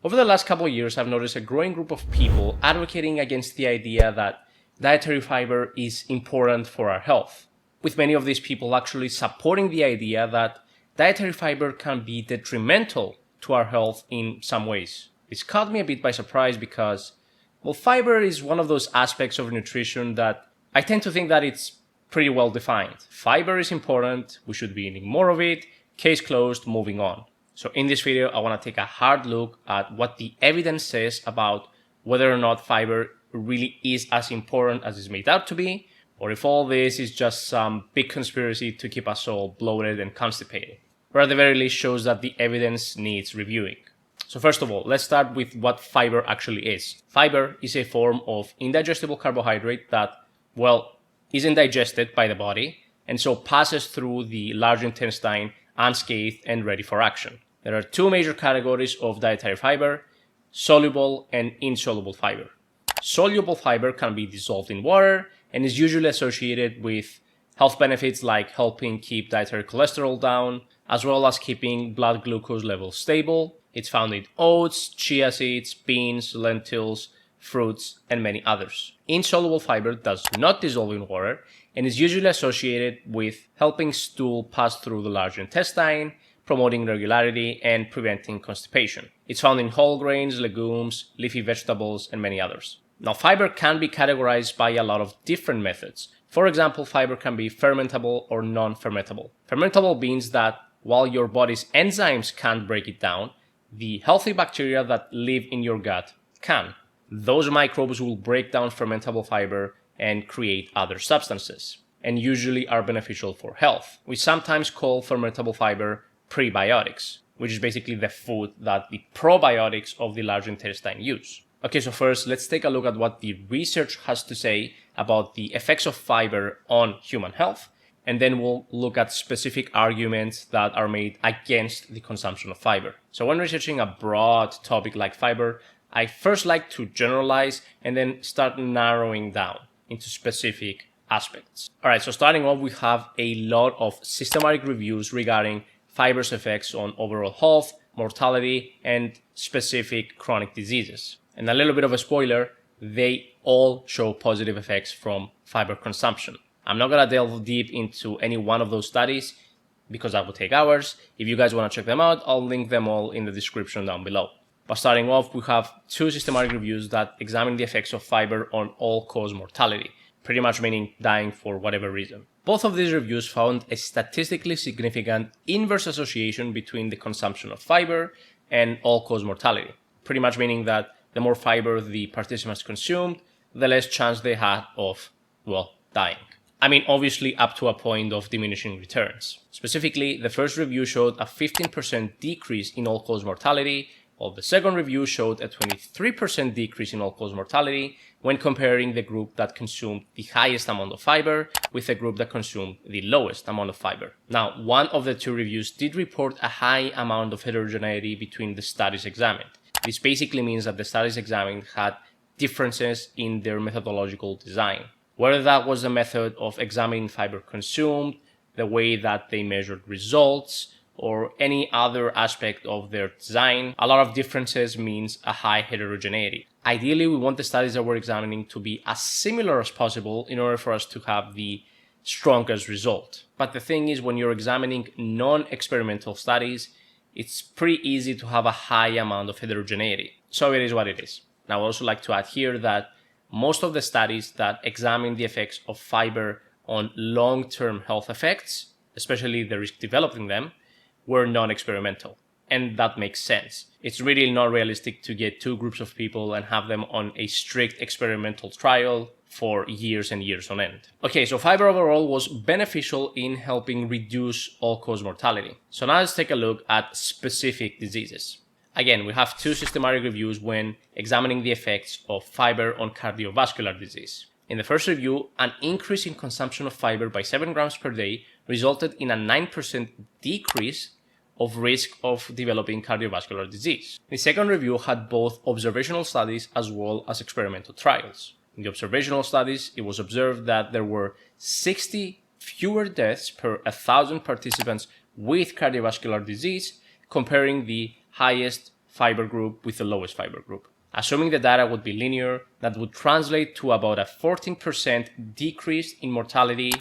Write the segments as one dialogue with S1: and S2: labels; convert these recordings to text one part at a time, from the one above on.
S1: Over the last couple of years, I've noticed a growing group of people advocating against the idea that dietary fiber is important for our health, with many of these people actually supporting the idea that dietary fiber can be detrimental to our health in some ways. This caught me a bit by surprise because, well, fiber is one of those aspects of nutrition that I tend to think that it's pretty well defined. Fiber is important, we should be eating more of it, case closed, moving on. So in this video, I want to take a hard look at what the evidence says about whether or not fiber really is as important as it's made out to be, or if all this is just some big conspiracy to keep us all bloated and constipated, or at the very least shows that the evidence needs reviewing. So first of all, let's start with what fiber actually is. Fiber is a form of indigestible carbohydrate that, well, isn't digested by the body, and so passes through the large intestine unscathed and ready for action. There are two major categories of dietary fiber: soluble and insoluble fiber. Soluble fiber can be dissolved in water and is usually associated with health benefits like helping keep dietary cholesterol down, as well as keeping blood glucose levels stable. It's found in oats, chia seeds, beans, lentils, fruits, and many others. Insoluble fiber does not dissolve in water and is usually associated with helping stool pass through the large intestine, promoting regularity, and preventing constipation. It's found in whole grains, legumes, leafy vegetables, and many others. Now, fiber can be categorized by a lot of different methods. For example, fiber can be fermentable or non-fermentable. Fermentable means that while your body's enzymes can't break it down, the healthy bacteria that live in your gut can. Those microbes will break down fermentable fiber and create other substances, and usually are beneficial for health. We sometimes call fermentable fiber prebiotics, which is basically the food that the probiotics of the large intestine use. Okay, so first, let's take a look at what the research has to say about the effects of fiber on human health, and then we'll look at specific arguments that are made against the consumption of fiber. So when researching a broad topic like fiber, I first like to generalize and then start narrowing down into specific aspects. Alright, so starting off, we have a lot of systematic reviews regarding fiber's effects on overall health, mortality, and specific chronic diseases. And a little bit of a spoiler, they all show positive effects from fiber consumption. I'm not going to delve deep into any one of those studies because that would take hours. If you guys want to check them out, I'll link them all in the description down below. But starting off, we have two systematic reviews that examine the effects of fiber on all-cause mortality, pretty much meaning dying for whatever reason. Both of these reviews found a statistically significant inverse association between the consumption of fiber and all-cause mortality, pretty much meaning that the more fiber the participants consumed, the less chance they had of, well, dying. I mean, obviously up to a point of diminishing returns. Specifically, the first review showed a 15% decrease in all-cause mortality, while the second review showed a 23% decrease in all-cause mortality when comparing the group that consumed the highest amount of fiber with the group that consumed the lowest amount of fiber. Now, one of the two reviews did report a high amount of heterogeneity between the studies examined. This basically means that the studies examined had differences in their methodological design. Whether that was the method of examining fiber consumed, the way that they measured results, or any other aspect of their design, a lot of differences means a high heterogeneity. Ideally, we want the studies that we're examining to be as similar as possible in order for us to have the strongest result. But the thing is, when you're examining non-experimental studies, it's pretty easy to have a high amount of heterogeneity. So it is what it is. Now, I would also like to add here that most of the studies that examine the effects of fiber on long-term health effects, especially the risk developing them, were non-experimental. And that makes sense. It's really not realistic to get two groups of people and have them on a strict experimental trial for years and years on end. Okay, so fiber overall was beneficial in helping reduce all-cause mortality. So now let's take a look at specific diseases. Again, we have two systematic reviews when examining the effects of fiber on cardiovascular disease. In the first review, an increase in consumption of fiber by 7 grams per day resulted in a 9% decrease of risk of developing cardiovascular disease. The second review had both observational studies as well as experimental trials. In the observational studies, it was observed that there were 60 fewer deaths per 1,000 participants with cardiovascular disease, comparing the highest fiber group with the lowest fiber group. Assuming the data would be linear, that would translate to about a 14% decrease in mortality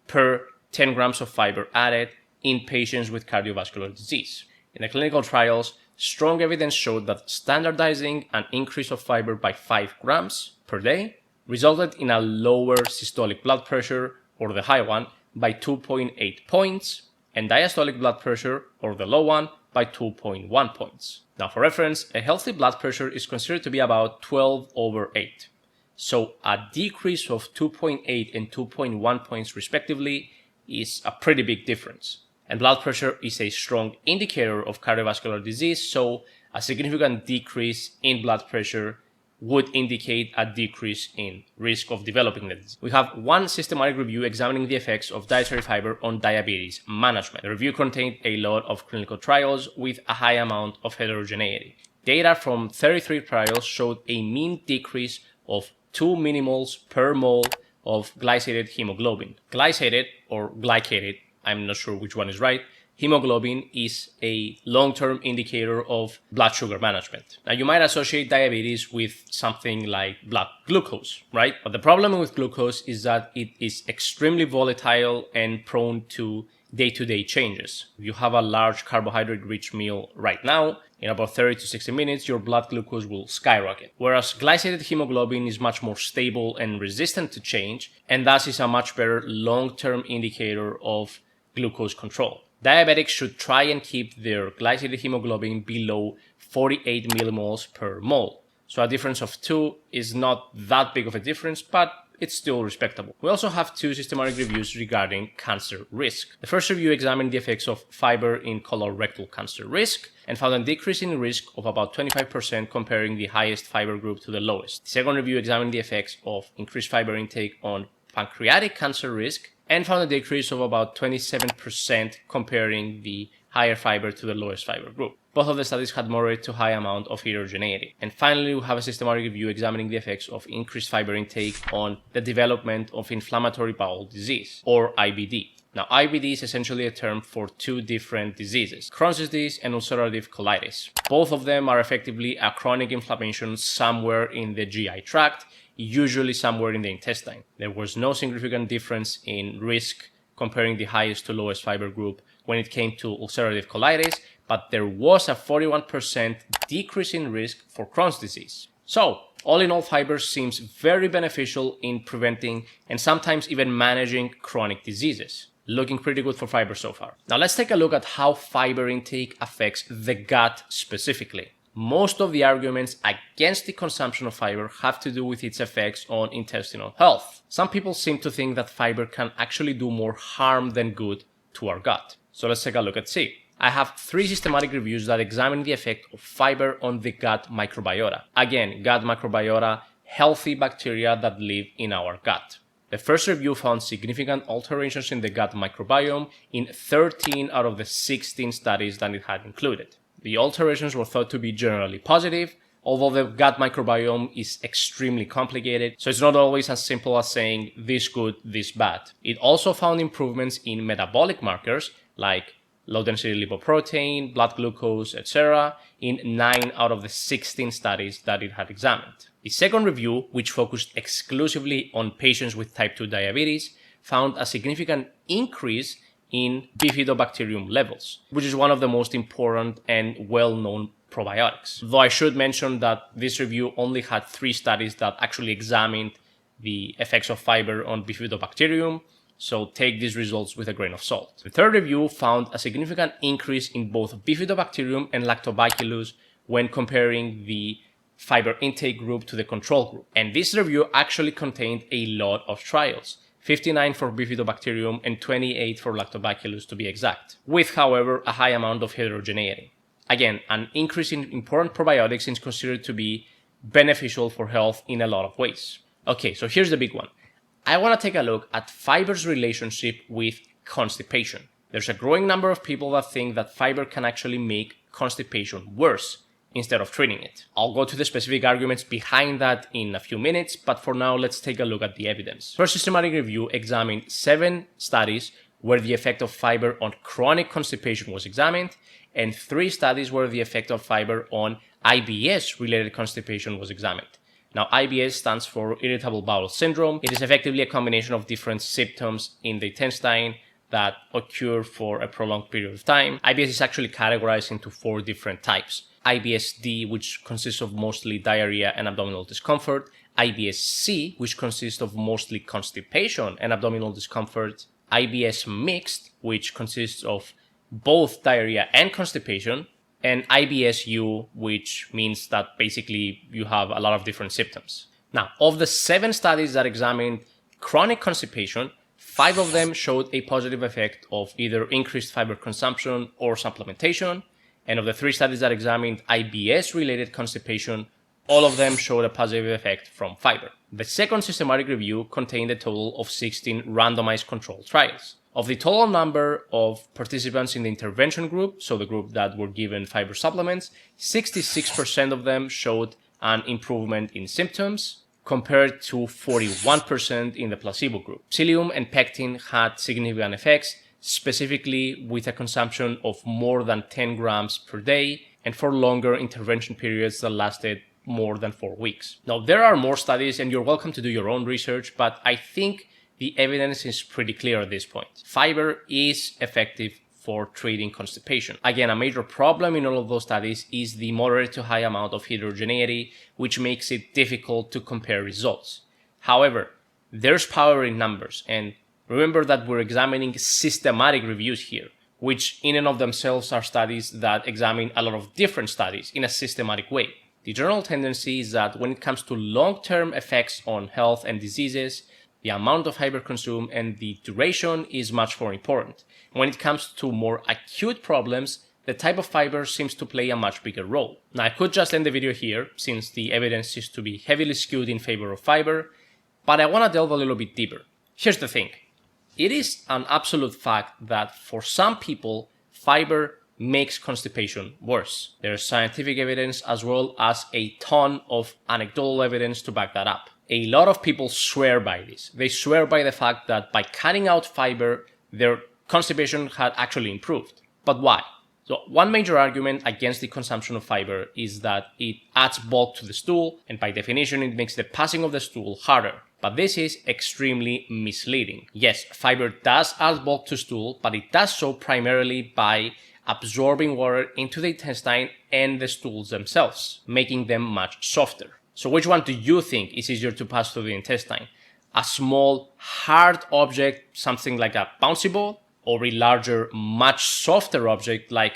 S1: per 10 grams of fiber added in patients with cardiovascular disease. In the clinical trials, strong evidence showed that standardizing an increase of fiber by 5 grams per day resulted in a lower systolic blood pressure, or the high one, by 2.8 points, and diastolic blood pressure, or the low one, by 2.1 points. Now, for reference, a healthy blood pressure is considered to be about 12/8. So a decrease of 2.8 and 2.1 points respectively is a pretty big difference. And blood pressure is a strong indicator of cardiovascular disease, so a significant decrease in blood pressure would indicate a decrease in risk of developing the disease. We have one systematic review examining the effects of dietary fiber on diabetes management. The review contained a lot of clinical trials with a high amount of heterogeneity. Data from 33 trials showed a mean decrease of 2 millimoles per mole of glycated hemoglobin. Glycated, or glycated, I'm not sure which one is right, hemoglobin is a long-term indicator of blood sugar management. Now, you might associate diabetes with something like blood glucose, right? But the problem with glucose is that it is extremely volatile and prone to day-to-day changes. If you have a large carbohydrate-rich meal right now, in about 30 to 60 minutes, your blood glucose will skyrocket. Whereas glycated hemoglobin is much more stable and resistant to change, and thus is a much better long-term indicator of glucose control. Diabetics should try and keep their glycated hemoglobin below 48 millimoles per mole. So a difference of 2 is not that big of a difference, but it's still respectable. We also have 2 systematic reviews regarding cancer risk. The first review examined the effects of fiber in colorectal cancer risk and found a decrease in risk of about 25% comparing the highest fiber group to the lowest. The second review examined the effects of increased fiber intake on pancreatic cancer risk and found a decrease of about 27% comparing the higher fiber to the lowest fiber group. Both of the studies had moderate to high amount of heterogeneity. And finally, we have a systematic review examining the effects of increased fiber intake on the development of inflammatory bowel disease, or IBD. Now, IBD is essentially a term for 2 different diseases, Crohn's disease and ulcerative colitis. Both of them are effectively a chronic inflammation somewhere in the GI tract, usually somewhere in the intestine. There was no significant difference in risk comparing the highest to lowest fiber group when it came to ulcerative colitis, but there was a 41% decrease in risk for Crohn's disease. So, all in all, fiber seems very beneficial in preventing and sometimes even managing chronic diseases. Looking pretty good for fiber so far. Now let's take a look at how fiber intake affects the gut specifically. Most of the arguments against the consumption of fiber have to do with its effects on intestinal health. Some people seem to think that fiber can actually do more harm than good to our gut. So let's take a look and see. I have 3 systematic reviews that examine the effect of fiber on the gut microbiota. Again, gut microbiota, healthy bacteria that live in our gut. The first review found significant alterations in the gut microbiome in 13 out of the 16 studies that it had included. The alterations were thought to be generally positive, although the gut microbiome is extremely complicated, so it's not always as simple as saying this good, this bad. It also found improvements in metabolic markers like low-density lipoprotein, blood glucose, etc. in 9 out of the 16 studies that it had examined. The second review, which focused exclusively on patients with type 2 diabetes, found a significant increase in bifidobacterium levels, which is one of the most important and well-known probiotics. Though I should mention that this review only had 3 studies that actually examined the effects of fiber on bifidobacterium, so take these results with a grain of salt. The third review found a significant increase in both bifidobacterium and lactobacillus when comparing the fiber intake group to the control group. And this review actually contained a lot of trials, 59 for bifidobacterium and 28 for lactobacillus to be exact, with, however, a high amount of heterogeneity. Again, an increase in important probiotics is considered to be beneficial for health in a lot of ways. Okay, so here's the big one. I want to take a look at fiber's relationship with constipation. There's a growing number of people that think that fiber can actually make constipation worse instead of treating it. I'll go to the specific arguments behind that in a few minutes, but for now, let's take a look at the evidence. First systematic review examined 7 studies where the effect of fiber on chronic constipation was examined, and 3 studies where the effect of fiber on IBS-related constipation was examined. Now, IBS stands for irritable bowel syndrome. It is effectively a combination of different symptoms in the intestine that occur for a prolonged period of time. IBS is actually categorized into 4 different types. IBS-D, which consists of mostly diarrhea and abdominal discomfort. IBS-C, which consists of mostly constipation and abdominal discomfort. IBS mixed, which consists of both diarrhea and constipation. And IBS-U, which means that basically you have a lot of different symptoms. Now, of the 7 studies that examined chronic constipation, 5 of them showed a positive effect of either increased fiber consumption or supplementation. And of the 3 studies that examined IBS-related constipation, all of them showed a positive effect from fiber. The second systematic review contained a total of 16 randomized controlled trials. Of the total number of participants in the intervention group, so the group that were given fiber supplements, 66% of them showed an improvement in symptoms compared to 41% in the placebo group. Psyllium and pectin had significant effects, specifically with a consumption of more than 10 grams per day and for longer intervention periods that lasted more than 4 weeks. Now, there are more studies and you're welcome to do your own research, but I think the evidence is pretty clear at this point. Fiber is effective for treating constipation. Again, a major problem in all of those studies is the moderate to high amount of heterogeneity, which makes it difficult to compare results. However, there's power in numbers, and remember that we're examining systematic reviews here, which in and of themselves are studies that examine a lot of different studies in a systematic way. The general tendency is that when it comes to long-term effects on health and diseases, the amount of fiber consumed and the duration is much more important. When it comes to more acute problems, the type of fiber seems to play a much bigger role. Now, I could just end the video here, since the evidence seems to be heavily skewed in favor of fiber, but I want to delve a little bit deeper. Here's the thing. It is an absolute fact that for some people, fiber makes constipation worse. There's scientific evidence as well as a ton of anecdotal evidence to back that up. A lot of people swear by this. They swear by the fact that by cutting out fiber, their constipation had actually improved. But why? So one major argument against the consumption of fiber is that it adds bulk to the stool, and by definition, it makes the passing of the stool harder. But this is extremely misleading. Yes, fiber does add bulk to stool, but it does so primarily by absorbing water into the intestine and the stools themselves, making them much softer. So which one do you think is easier to pass through the intestine? A small, hard object, something like a bouncy ball, or a larger, much softer object like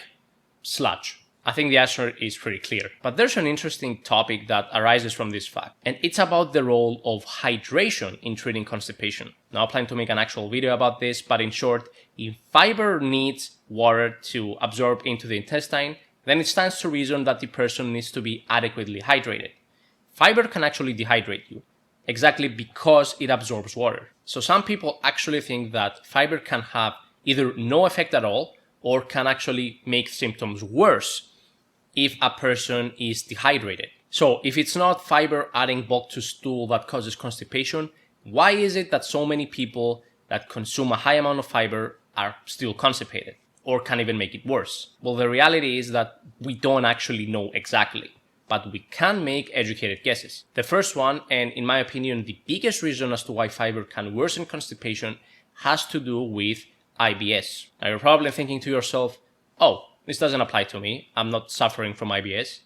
S1: sludge? I think the answer is pretty clear. But there's an interesting topic that arises from this fact, and it's about the role of hydration in treating constipation. Now, I plan to make an actual video about this, but in short, if fiber needs water to absorb into the intestine, then it stands to reason that the person needs to be adequately hydrated. Fiber can actually dehydrate you, exactly because it absorbs water. So some people actually think that fiber can have either no effect at all or can actually make symptoms worse if a person is dehydrated. So if it's not fiber adding bulk to stool that causes constipation, why is it that so many people that consume a high amount of fiber are still constipated or can even make it worse? Well, the reality is that we don't actually know exactly, but we can make educated guesses. The first one, and in my opinion, the biggest reason as to why fiber can worsen constipation, has to do with IBS. Now you're probably thinking to yourself, oh, this doesn't apply to me. I'm not suffering from IBS.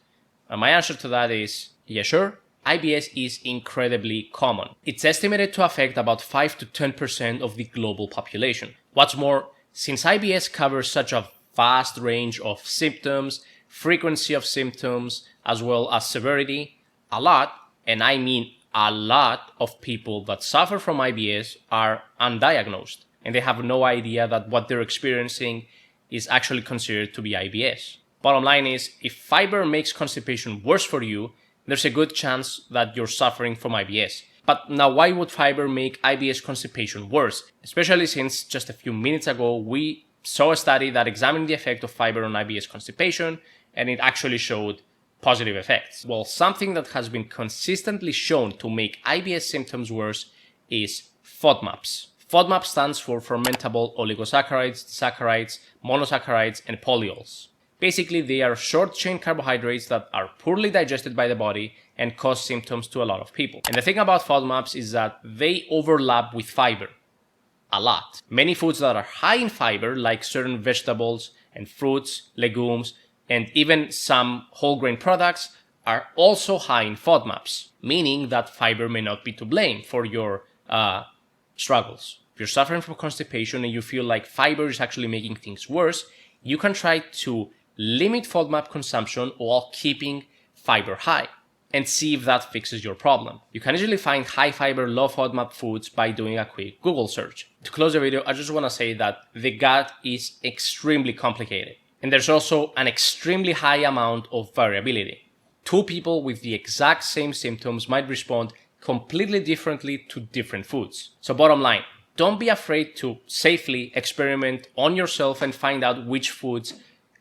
S1: And my answer to that is, yeah, sure. IBS is incredibly common. It's estimated to affect about 5 to 10% of the global population. What's more, since IBS covers such a vast range of symptoms, frequency of symptoms, as well as severity, a lot, and I mean a lot of people that suffer from IBS are undiagnosed, and they have no idea that what they're experiencing is actually considered to be IBS. Bottom line is, if fiber makes constipation worse for you, there's a good chance that you're suffering from IBS. But now, why would fiber make IBS constipation worse? Especially since just a few minutes ago, we saw a study that examined the effect of fiber on IBS constipation, and it actually showed positive effects. Well, something that has been consistently shown to make IBS symptoms worse is FODMAPs. FODMAP stands for fermentable oligosaccharides, disaccharides, monosaccharides, and polyols. Basically, they are short-chain carbohydrates that are poorly digested by the body and cause symptoms to a lot of people. And the thing about FODMAPs is that they overlap with fiber a lot. Many foods that are high in fiber, like certain vegetables and fruits, legumes, and even some whole grain products, are also high in FODMAPs, meaning that fiber may not be to blame for your struggles. If you're suffering from constipation and you feel like fiber is actually making things worse, you can try to limit FODMAP consumption while keeping fiber high and see if that fixes your problem. You can easily find high fiber, low FODMAP foods by doing a quick Google search. To close the video, I just want to say that the gut is extremely complicated, and there's also an extremely high amount of variability. Two people with the exact same symptoms might respond completely differently to different foods. So bottom line, don't be afraid to safely experiment on yourself and find out which foods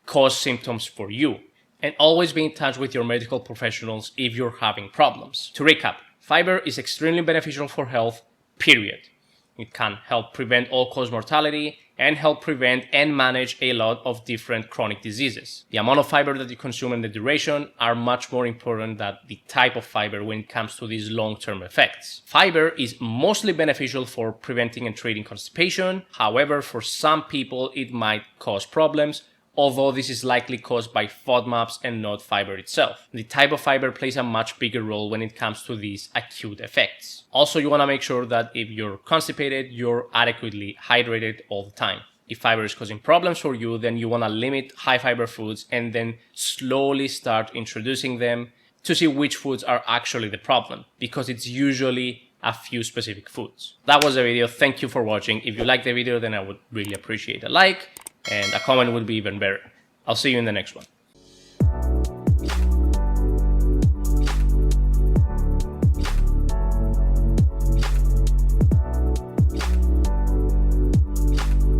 S1: cause symptoms for you. And always be in touch with your medical professionals if you're having problems. To recap, fiber is extremely beneficial for health, period. It can help prevent all-cause mortality and help prevent and manage a lot of different chronic diseases. The amount of fiber that you consume and the duration are much more important than the type of fiber when it comes to these long-term effects. Fiber is mostly beneficial for preventing and treating constipation. However, for some people, it might cause problems, although this is likely caused by FODMAPs and not fiber itself. The type of fiber plays a much bigger role when it comes to these acute effects. Also, you want to make sure that if you're constipated, you're adequately hydrated all the time. If fiber is causing problems for you, then you want to limit high fiber foods and then slowly start introducing them to see which foods are actually the problem, because it's usually a few specific foods. That was the video. Thank you for watching. If you liked the video, then I would really appreciate a like, and a comment would be even better. I'll see you in the next one.